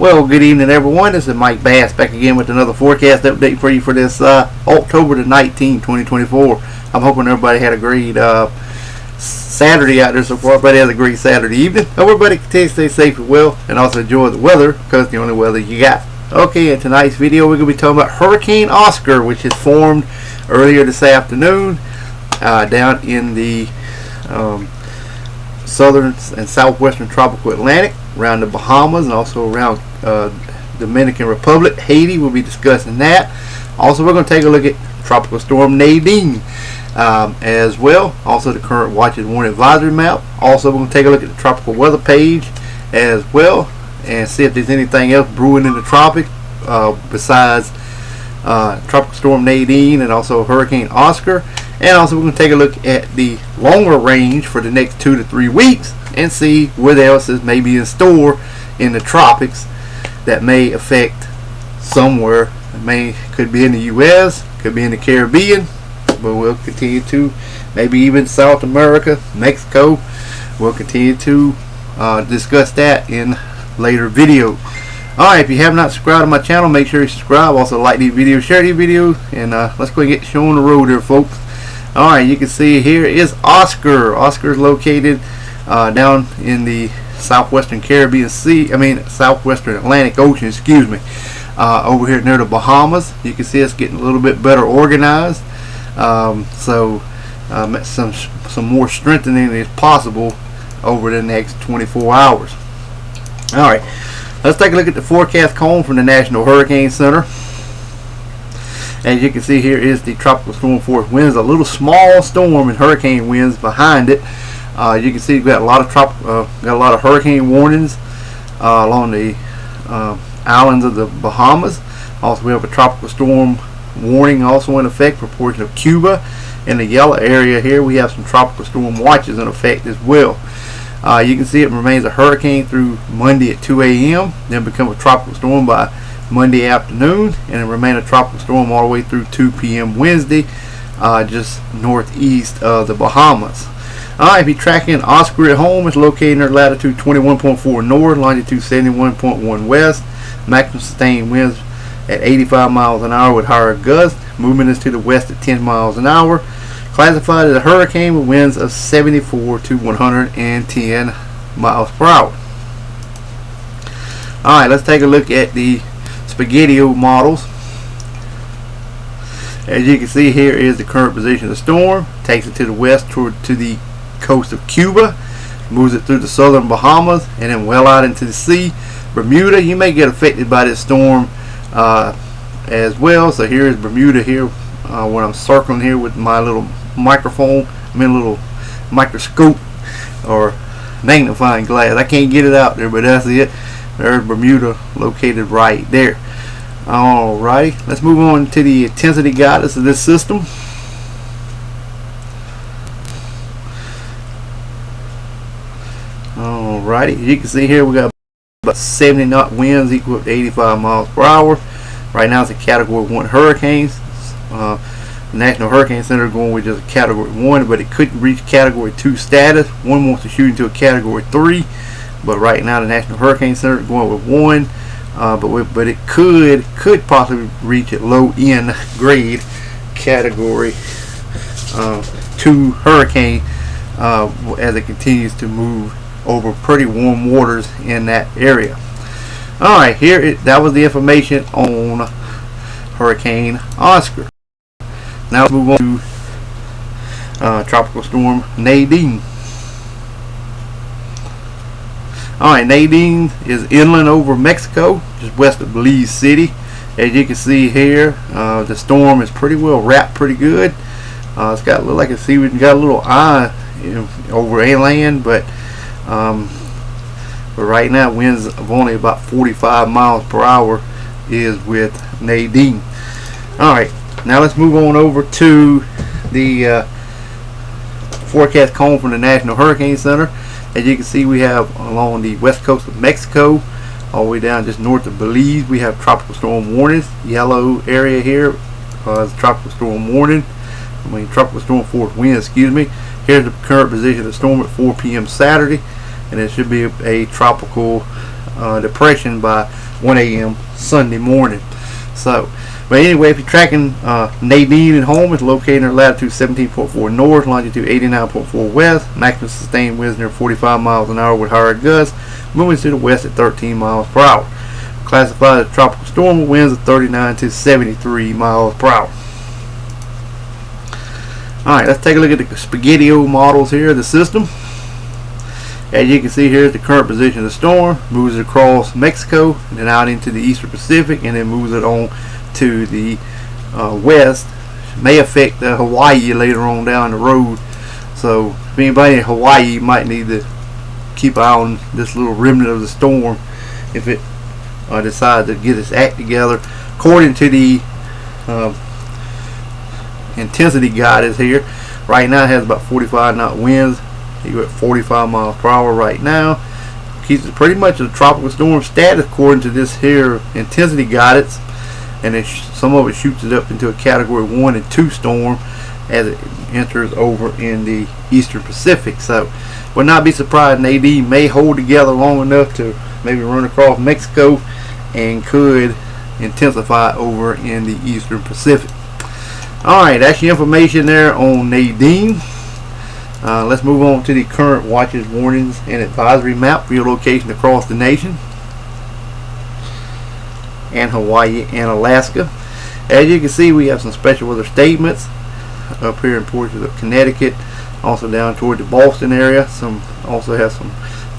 Well, good evening, everyone. This is Mike Bass back again with another forecast update for you for this October the 19th, 2024. I'm hoping everybody had a great Saturday out there so far. Everybody has a great Saturday evening. Hope everybody continues to stay safe and well, and also enjoy the weather because it's the only weather you got. Okay, in tonight's video, we're going to be talking about Hurricane Oscar, which has formed earlier this afternoon down in the southern and southwestern tropical Atlantic, around the Bahamas, and also around Dominican Republic. Haiti, we'll be discussing that. Also, we're going to take a look at Tropical Storm Nadine as well. Also, the current watch and warning advisory map. Also, we're going to take a look at the tropical weather page as well and see if there's anything else brewing in the tropic besides Tropical Storm Nadine and also Hurricane Oscar. And also, we're going to take a look at the longer range for the next 2 to 3 weeks and see what else is maybe in store in the tropics that may affect somewhere. Could be in the U.S., could be in the Caribbean, but we'll continue to maybe even South America, Mexico. We'll continue to discuss that in later videos. Alright, if you have not subscribed to my channel, make sure you subscribe. Also like these videos, share these videos, and let's go and get the show on the road here, folks. Alright, you can see here is Oscar. Oscar is located down in the southwestern Caribbean Sea, southwestern Atlantic Ocean, excuse me. Over here near the Bahamas. You can see it's getting a little bit better organized. Some more strengthening is possible over the next 24 hours. Alright, let's take a look at the forecast cone from the National Hurricane Center. As you can see, here is the tropical storm force winds, a little small storm and hurricane winds behind it. You can see we've got a lot of hurricane warnings along the islands of the Bahamas. Also, we have a tropical storm warning also in effect for a portion of Cuba. In the yellow area here, we have some tropical storm watches in effect as well. You can see it remains a hurricane through Monday at 2 a.m. then become a tropical storm by Monday afternoon, and it remain a tropical storm all the way through 2 p.m. Wednesday, just northeast of the Bahamas. Alright, if you're tracking Oscar at home, it's located near latitude 21.4 north, longitude 71.1 west. Maximum sustained winds at 85 miles an hour with higher gusts. Movement is to the west at 10 miles an hour. Classified as a hurricane with winds of 74 to 110 miles per hour. Alright, let's take a look at the Spaghetti-O models. As you can see, here is the current position of the storm. Takes it to the west to the coast of Cuba, moves it through the southern Bahamas, and then well out into the sea. Bermuda, you may get affected by this storm as well. So here is Bermuda here, when I'm circling here with my little microphone, little microscope or magnifying glass. I can't get it out there, but that's it. There's Bermuda located right there. Alrighty, let's move on to the intensity guidance of this system. Alrighty, you can see here we got about 70 knot winds equal to 85 miles per hour. Right now it's a category 1 hurricanes. The National Hurricane Center is going with just a category 1, but it could reach category 2 status. One wants to shoot into a category 3, but right now the National Hurricane Center is going with 1. But it could possibly reach a low end grade category 2 hurricane as it continues to move over pretty warm waters in that area. Alright, that was the information on Hurricane Oscar. Now let's move on to Tropical Storm Nadine. Alright, Nadine is inland over Mexico, just west of Belize City. As you can see here, the storm is pretty well wrapped pretty good. It's got, look like we've got a little eye over inland, but right now winds of only about 45 miles per hour is with Nadine. Alright, now let's move on over to the forecast cone from the National Hurricane Center. As you can see, we have along the west coast of Mexico, all the way down just north of Belize, we have tropical storm warnings. Yellow area here is tropical storm warning. Tropical storm force wind, excuse me. Here's the current position of the storm at 4 p.m. Saturday, and it should be a tropical depression by 1 a.m. Sunday morning. So, but anyway, if you're tracking Nadine at home, it's located in latitude 17.4 north, longitude 89.4 west, maximum sustained winds near 45 miles an hour with higher gusts, moving to the west at 13 miles per hour. Classified as a tropical storm with winds of 39 to 73 miles per hour. Alright, let's take a look at the spaghetti-o models here of the system. As you can see here is the current position of the storm. Moves it across Mexico and then out into the eastern Pacific and then moves it on to the west. May affect Hawaii later on down the road. So if anybody in Hawaii might need to keep an eye on this little remnant of the storm if it decides to get its act together. According to the intensity guidance here, right now it has about 45 knot winds. You're at 45 miles per hour right now. Keeps it pretty much a tropical storm status according to this here intensity guidance, and then some of it shoots it up into a category 1 and 2 storm as it enters over in the eastern Pacific. So would not be surprised Nadine may hold together long enough to maybe run across Mexico and could intensify over in the eastern Pacific. Alright, that's your information there on Nadine. Let's move on to the current watches, warnings, and advisory map for your location across the nation and Hawaii and Alaska. As you can see, we have some special weather statements up here in portions of Connecticut, also down toward the Boston area. Also have some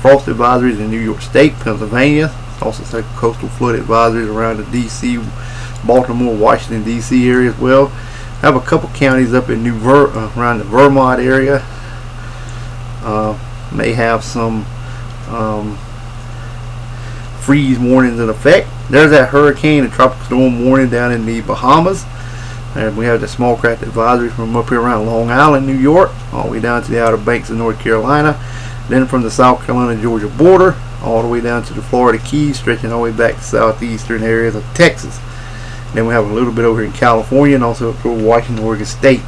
frost advisories in New York State, Pennsylvania. Also some coastal flood advisories around the D.C., Baltimore, Washington D.C. area as well. Have a couple counties up in around the Vermont area. May have some freeze warnings in effect. There's that hurricane and tropical storm warning down in the Bahamas. And we have the small craft advisory from up here around Long Island, New York, all the way down to the Outer Banks of North Carolina. Then from the South Carolina-Georgia border, all the way down to the Florida Keys, stretching all the way back to southeastern areas of Texas. Then we have a little bit over in California and also up toward Washington, Oregon State.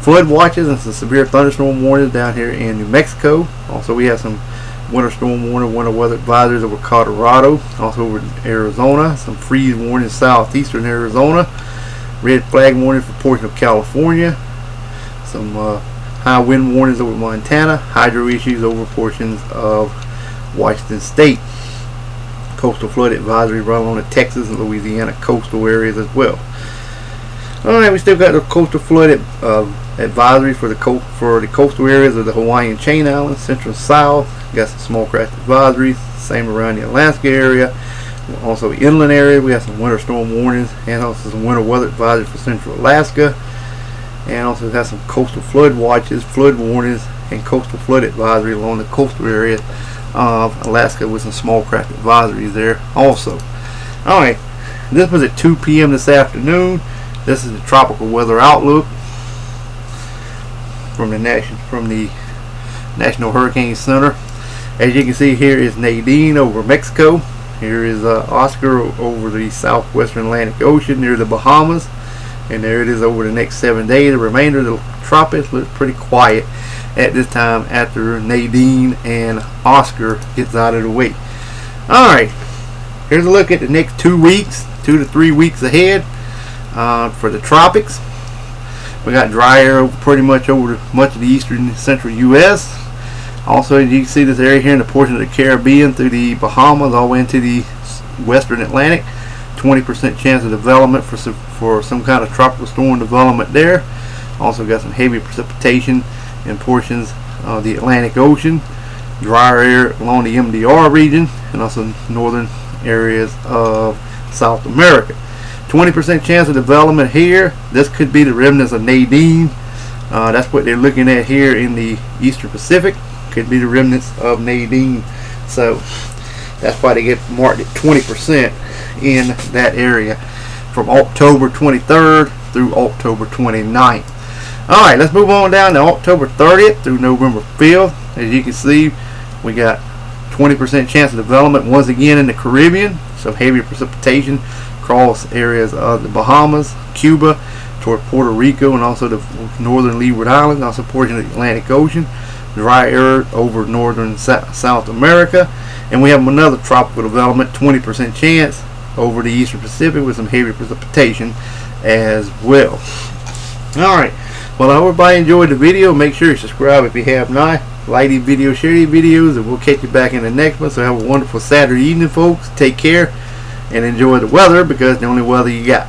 Flood watches and some severe thunderstorm warnings down here in New Mexico. Also we have some winter storm warning, winter weather advisories over Colorado, also over Arizona. Some freeze warnings southeastern Arizona. Red flag warning for portion of California. Some high wind warnings over Montana. Hydro issues over portions of Washington State. Coastal flood advisory run on the Texas and Louisiana coastal areas as well. Alright, we still got the coastal flood advisory for the coastal areas of the Hawaiian Chain Islands, central and south. Got some small craft advisories, same around the Alaska area. Also the inland area, we have some winter storm warnings and also some winter weather advisories for central Alaska. And also have some coastal flood watches, flood warnings, and coastal flood advisory along the coastal area of Alaska with some small craft advisories there also. Alright, this was at 2 p.m. this afternoon. This is the tropical weather outlook from the National Hurricane Center. As you can see, here is Nadine over Mexico. Here is Oscar over the southwestern Atlantic Ocean near the Bahamas. And there it is over the next 7 days. The remainder of the tropics looks pretty quiet at this time after Nadine and Oscar gets out of the way. Alright, here's a look at the next 2 weeks, 2 to 3 weeks ahead for the tropics. We got dry air pretty much over much of the eastern and central U.S. Also, as you can see this area here in the portion of the Caribbean through the Bahamas all the way into the western Atlantic. 20% chance of development for some kind of tropical storm development there. Also got some heavy precipitation in portions of the Atlantic Ocean. Drier air along the MDR region and also northern areas of South America. 20% chance of development here. This could be the remnants of Nadine. That's what they're looking at here in the eastern Pacific. Could be the remnants of Nadine. So that's why they get marked at 20% in that area from October 23rd through October 29th. Alright, let's move on down to October 30th through November 5th. As you can see, we got 20% chance of development once again in the Caribbean. So heavy precipitation across areas of the Bahamas, Cuba, toward Puerto Rico, and also the northern Leeward Islands, also portion of the Atlantic Ocean. dry air over northern South America. And we have another tropical development, 20% chance over the eastern Pacific with some heavy precipitation as well. Alright, well, I hope everybody enjoyed the video. Make sure you subscribe if you have not. Like these videos, share these videos, and we'll catch you back in the next one. So have a wonderful Saturday evening, folks. Take care and enjoy the weather, because the only weather you got.